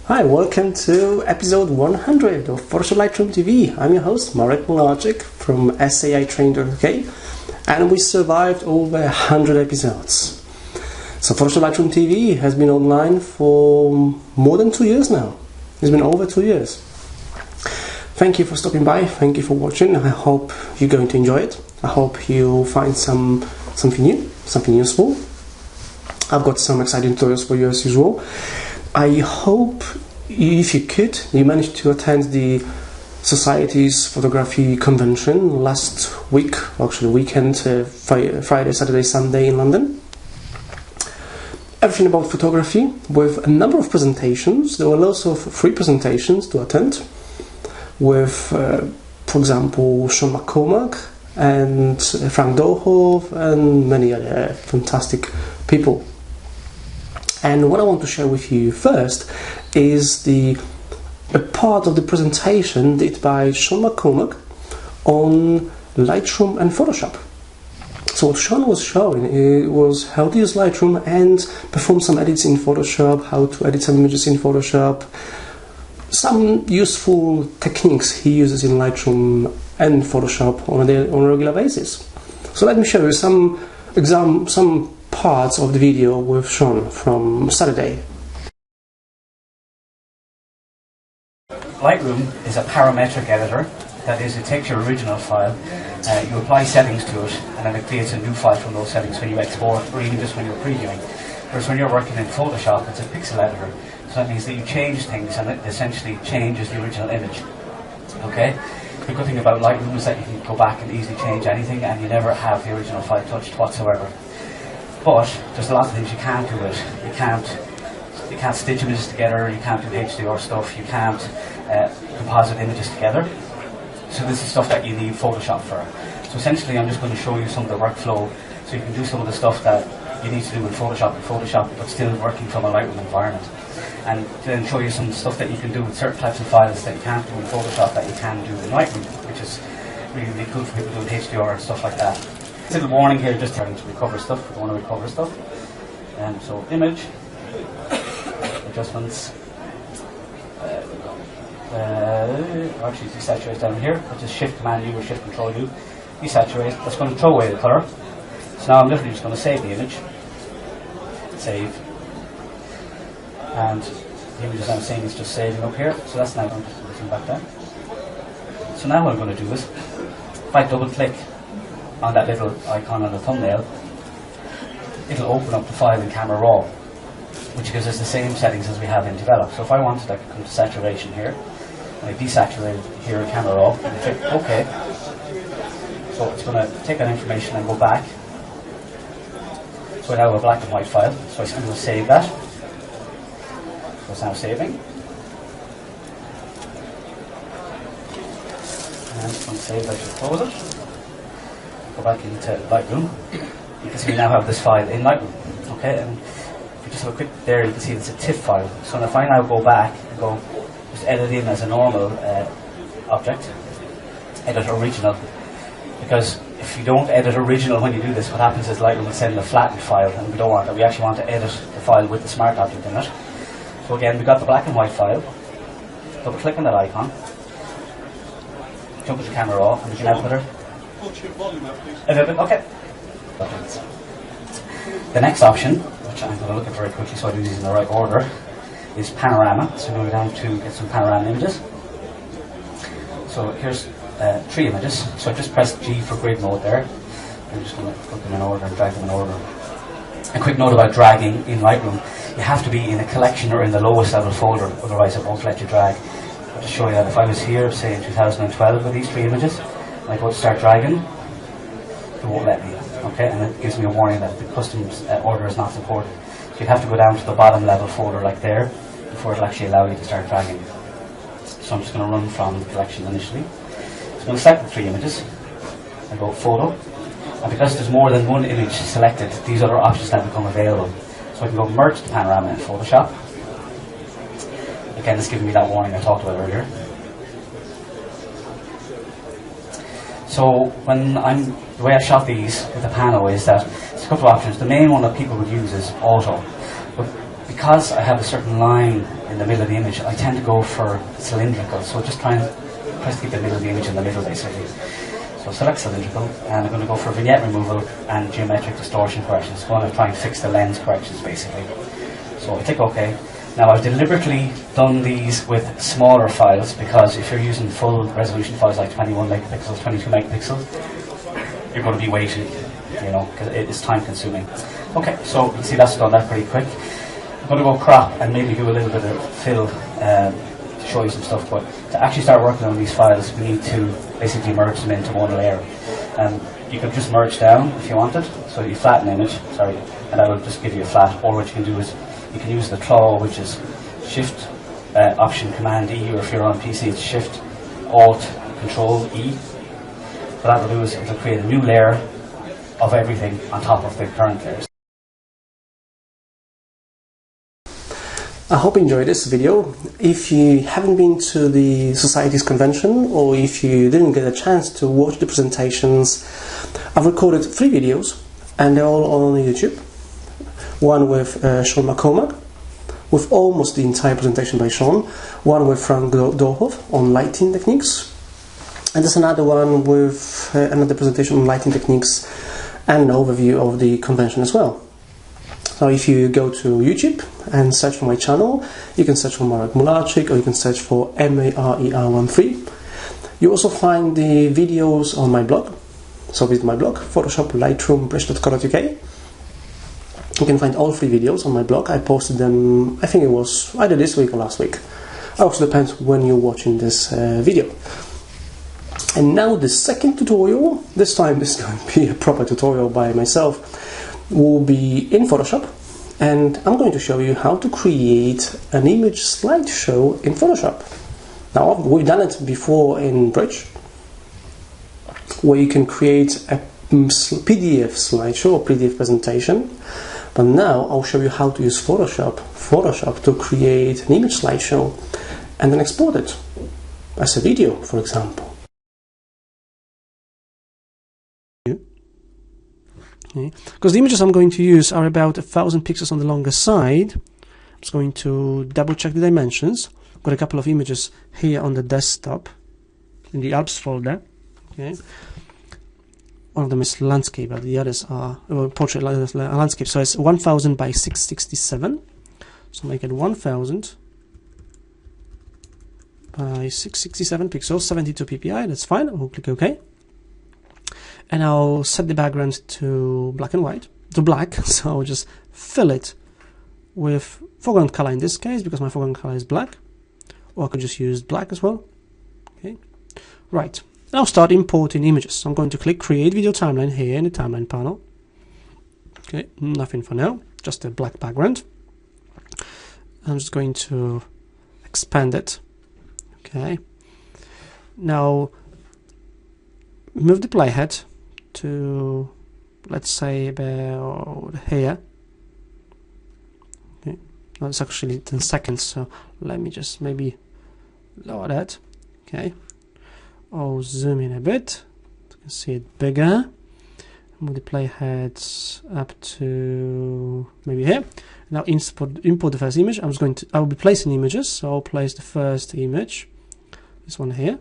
Hi, welcome to episode 100 of PhotoshopLightroomTV. I'm your host, Marek Mularczyk from SAItrain.uk, and we survived over 100 episodes. So PhotoshopLightroomTV has been online for more than 2 years now. It's been over 2 years. Thank you for stopping by, thank you for watching. I hope you're going to enjoy it. I hope you'll find something new, something useful. I've got some exciting tutorials for you as usual. I hope, if you could, you managed to attend the Society's Photography Convention last week, actually weekend, Friday, Saturday, Sunday in London. Everything about photography with a number of presentations. There were lots of free presentations to attend with, for example, Sean McCormack and Frank Dohoff and many other fantastic people. And what I want to share with you first is a part of the presentation did by Sean McCormack on Lightroom and Photoshop. So what Sean was showing was how to use Lightroom and perform some edits in Photoshop, how to edit some images in Photoshop, some useful techniques he uses in Lightroom and Photoshop on a regular basis. So let me show you some parts of the video with Sean from Saturday. Lightroom is a parametric editor. That is, it takes your original file, you apply settings to it, and then it creates a new file from those settings when you export, or even just when you're previewing. Whereas when you're working in Photoshop, it's a pixel editor. So that means that you change things, and it essentially changes the original image. Okay? The good thing about Lightroom is that you can go back and easily change anything, and you never have the original file touched whatsoever. But there's a lot of things you can't do with it. You can't stitch images together, you can't do HDR stuff, you can't composite images together. So this is stuff that you need Photoshop for. So essentially I'm just going to show you some of the workflow so you can do some of the stuff that you need to do in Photoshop but still working from a Lightroom environment. And then show you some stuff that you can do with certain types of files that you can't do in Photoshop that you can do in Lightroom, which is really, really good for people doing HDR and stuff like that. A little warning here, just trying to recover stuff. We don't want to recover stuff. So image, adjustments, actually desaturate down here, which is Shift Command U or Shift Control U. Desaturate, that's going to throw away the colour. So now I'm literally just going to save the image. Save. And the image as I'm saying is just saving up here. So that's now going to listen back down. So now what I'm going to do is, if I double click on that little icon on the thumbnail, it'll open up the file in Camera Raw, which gives us the same settings as we have in Develop. So if I wanted, I could come to saturation here, and I desaturate here in Camera Raw, and I click OK. So it's going to take that information and go back. So I now have a black and white file, so I'm going to save that. So it's now saving. And I'm going to save that, to close it. Go back into Lightroom. You can see we now have this file in Lightroom. Okay, and if you just have a quick there, you can see it's a TIFF file. So if I now go back and go just edit in as a normal object, edit original, because if you don't edit original when you do this, what happens is Lightroom will send a flattened file, and we don't want that. We actually want to edit the file with the smart object in it. So again, we've got the black and white file. Double click on that icon, jump into Camera Raw, and we can now put it. Okay. The next option, which I'm going to look at very quickly so I do these in the right order, is Panorama. So we're going to get some panorama images. So here's 3 images. So I just pressed G for grid mode there. I'm just going to put them in order and drag them in order. A quick note about dragging in Lightroom. You have to be in a collection or in the lowest level folder, otherwise it won't let you drag. I'll just show you that if I was here, say in 2012 with these 3 images, and I go to start dragging, it won't let me. Okay, and it gives me a warning that the customs order is not supported. So you'd have to go down to the bottom level folder like there before it'll actually allow you to start dragging. So I'm just going to run from the collection initially. So I'm going to select the 3 images. I go Photo, and because there's more than one image selected, these other options now become available. So I can go Merge the Panorama in Photoshop. Again, it's giving me that warning I talked about earlier. So the way I shot these with the pano is that there's a couple of options. The main one that people would use is Auto. But because I have a certain line in the middle of the image, I tend to go for cylindrical. So just try to keep the middle of the image in the middle, basically. So select cylindrical, and I'm going to go for vignette removal and geometric distortion corrections. I'm going to try and fix the lens corrections, basically. So I click OK. Now I've deliberately done these with smaller files, because if you're using full resolution files like 21 megapixels, 22 megapixels, you're going to be waiting, you know, because it is time consuming. Okay, so you can see that's done that pretty quick. I'm going to go crop and maybe do a little bit of fill to show you some stuff, but to actually start working on these files, we need to basically merge them into one layer. You can just merge down if you wanted, so you flatten the image, sorry, and that will just give you a flat, or what you can do is you can use the claw, which is Shift, Option, Command E, or if you're on PC, it's Shift, Alt, Control E. What that will do is it will create a new layer of everything on top of the current layers. I hope you enjoyed this video. If you haven't been to the Society's convention, or if you didn't get a chance to watch the presentations, I've recorded 3 videos, and they're all on YouTube. One with Sean McCormack, with almost the entire presentation by Sean. One with Frank Dorhoff on lighting techniques. And there's another one with another presentation on lighting techniques and an overview of the convention as well. So if you go to YouTube and search for my channel, you can search for Marek Mularczyk, or you can search for MARER13. You also find the videos on my blog. So visit my blog, PhotoshopLightroomTV.co.uk. You can find all 3 videos on my blog. I posted them, I think it was either this week or last week. It also depends when you're watching this video. And now the second tutorial, this time this is going to be a proper tutorial by myself, will be in Photoshop, and I'm going to show you how to create an image slideshow in Photoshop. Now we've done it before in Bridge, where you can create a PDF slideshow or PDF presentation, but now I'll show you how to use Photoshop to create an image slideshow and then export it as a video, for example. Because the images I'm going to use are about 1,000 pixels on the longer side. I'm just going to double check the dimensions. I've got a couple of images here on the desktop in the Alps folder. Okay. One of them is landscape, but the others are portrait landscape. So it's 1000 by 667. So make it 1000 by 667 pixels, 72 ppi. That's fine. I'll click OK. And I'll set the background to black and white, to black, so I'll just fill it with foreground color in this case, because my foreground color is black, or I could just use black as well. Okay, right, now start importing images. So I'm going to click Create Video Timeline here in the Timeline panel. Okay, nothing for now, just a black background. I'm just going to expand it. Okay, now move the playhead to, let's say, about here. Okay, no, it's actually 10 seconds, so let me just maybe lower that. Okay, I'll zoom in a bit, you can see it bigger. Move the playheads up to maybe here. Now import the first image. I'll be placing images, so I'll place the first image, this one here.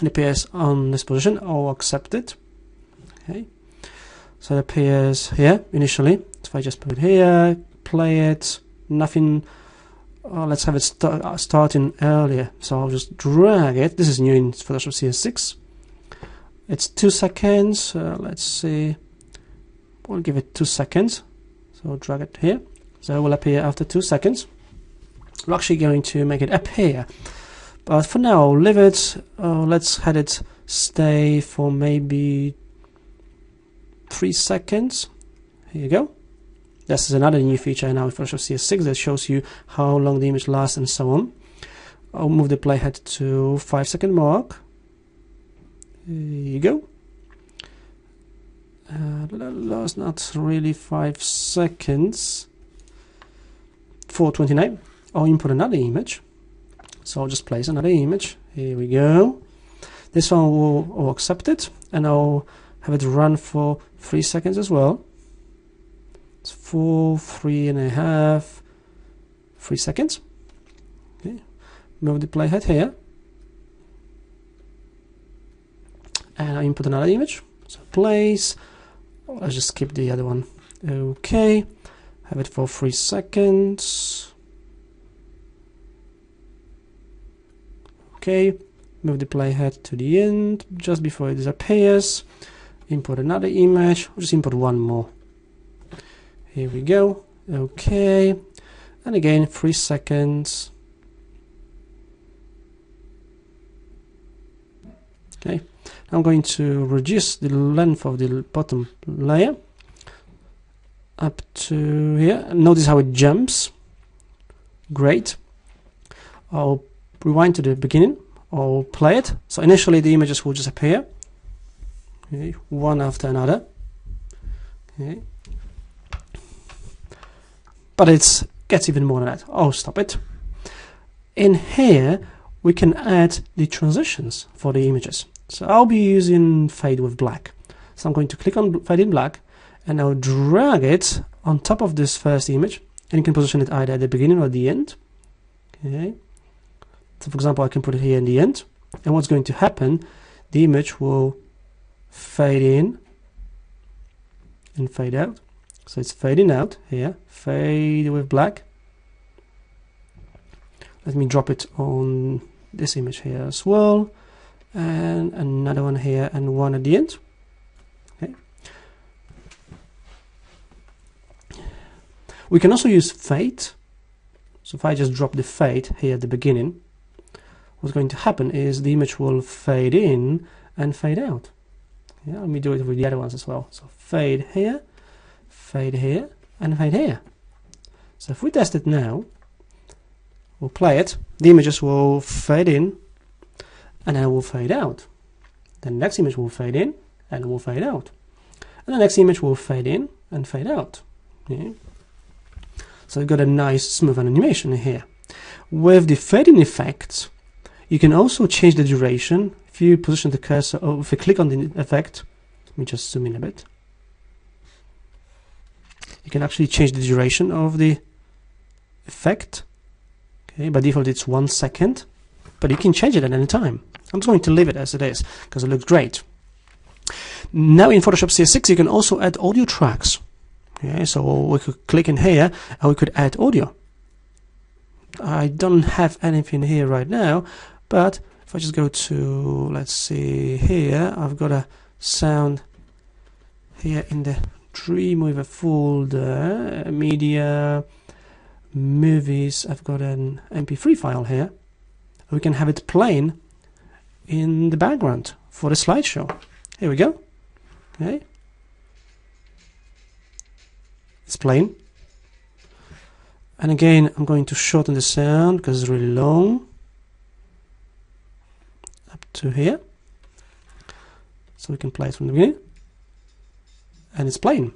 It appears on this position. I'll accept it. Okay, so it appears here initially. So if I just put it here, play it, nothing. Let's have it starting earlier. So I'll just drag it. This is new in Photoshop CS6. It's 2 seconds. Let's see. We'll give it 2 seconds. So I'll drag it here. So it will appear after 2 seconds. We're actually going to make it appear. But for now, I'll leave it. Let's have it stay for maybe 3 seconds. Here you go. This is another new feature now in Photoshop CS6 that shows you how long the image lasts and so on. I'll move the playhead to 5 second mark. Here you go. Last not really 5 seconds. 4:29. I'll import another image. So I'll just place another image. Here we go. This one will accept it, and I'll have it run for 3 seconds as well. It's 4, 3.5, 3 seconds. Okay. Move the playhead here. And I input another image. So place. Let's just skip the other one. Okay. Have it for 3 seconds. Okay. Move the playhead to the end just before it disappears. Import another image. We'll just import one more. Here we go. Okay. And again 3 seconds. Okay. I'm going to reduce the length of the bottom layer up to here. Notice how it jumps. Great. I'll rewind to the beginning. I'll play it. So initially the images will just appear, okay, one after another. Okay. But it gets even more than that. Oh, stop it. In here we can add the transitions for the images. So I'll be using fade with black. So I'm going to click on fade in black and I'll drag it on top of this first image, and you can position it either at the beginning or the end. Okay. So for example, I can put it here in the end, and what's going to happen, the image will fade in and fade out. So it's fading out here, fade with black. Let me drop it on this image here as well, and another one here and one at the end. Okay. We can also use fade. So if I just drop the fade here at the beginning, what's going to happen is the image will fade in and fade out. Yeah, let me do it with the other ones as well. So fade here, and fade here. So if we test it now, we'll play it, the images will fade in and then it will fade out. The next image will fade in and will fade out. And the next image will fade in and fade out. Okay. So we've got a nice smooth animation here. With the fading effect, you can also change the duration. If you position the cursor, or if you click on the effect, let me just zoom in a bit. You can actually change the duration of the effect. Okay, by default it's 1 second, but you can change it at any time. I'm just going to leave it as it is because it looks great. Now in Photoshop CS6 you can also add audio tracks. Okay, so we could click in here and we could add audio. I don't have anything here right now, but if I just go to, let's see here, I've got a sound here in the Dreamweaver folder, media, movies. I've got an MP3 file here. We can have it playing in the background for the slideshow. Here we go. Okay. It's playing. And again, I'm going to shorten the sound because it's really long. Up to here. So we can play it from the beginning. And it's playing.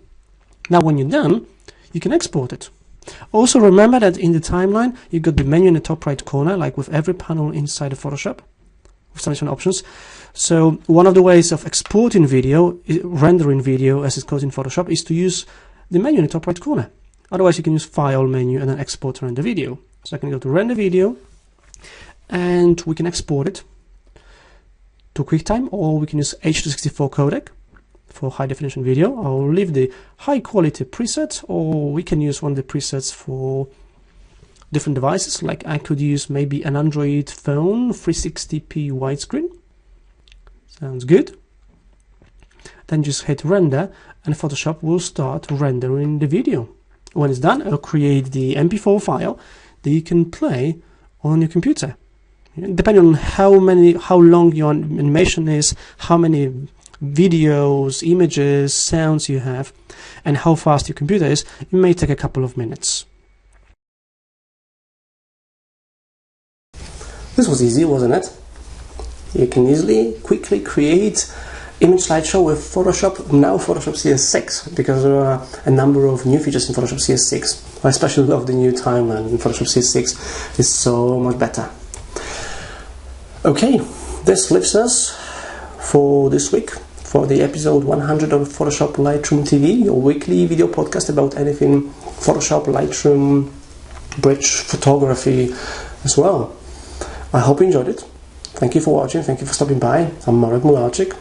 Now when you're done, you can export it. Also remember that in the timeline, you've got the menu in the top right corner, like with every panel inside of Photoshop, with some different options. So one of the ways of exporting video, rendering video as it's called in Photoshop, is to use the menu in the top right corner. Otherwise you can use File menu and then Export to Render Video. So I can go to Render Video and we can export it to QuickTime, or we can use H.264 codec for high definition video. I'll leave the high quality preset, or we can use one of the presets for different devices. Like I could use maybe an Android phone 360p widescreen. Sounds good. Then just hit render and Photoshop will start rendering the video. When it's done, it'll create the MP4 file that you can play on your computer. Depending on how long your animation is, how many videos, images, sounds you have, and how fast your computer is, it may take a couple of minutes. This was easy, wasn't it? You can easily, quickly create image slideshow with Photoshop, now Photoshop CS6, because there are a number of new features in Photoshop CS6. I especially love the new timeline in Photoshop CS6. It's so much better. Okay, this leaves us for this week, for the episode 100 of Photoshop Lightroom TV, your weekly video podcast about anything Photoshop, Lightroom, bridge photography as well. I hope you enjoyed it. Thank you for watching, thank you for stopping by. I'm Marek Mularczyk.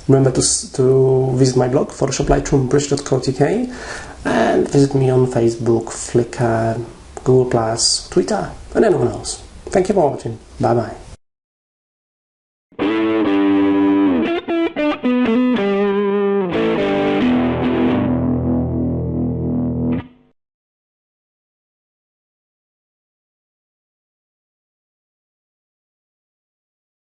Remember to visit my blog, PhotoshopLightroomBridge.co.uk, and visit me on Facebook, Flickr, Google+, Twitter, and anyone else. Thank you for watching. Bye bye.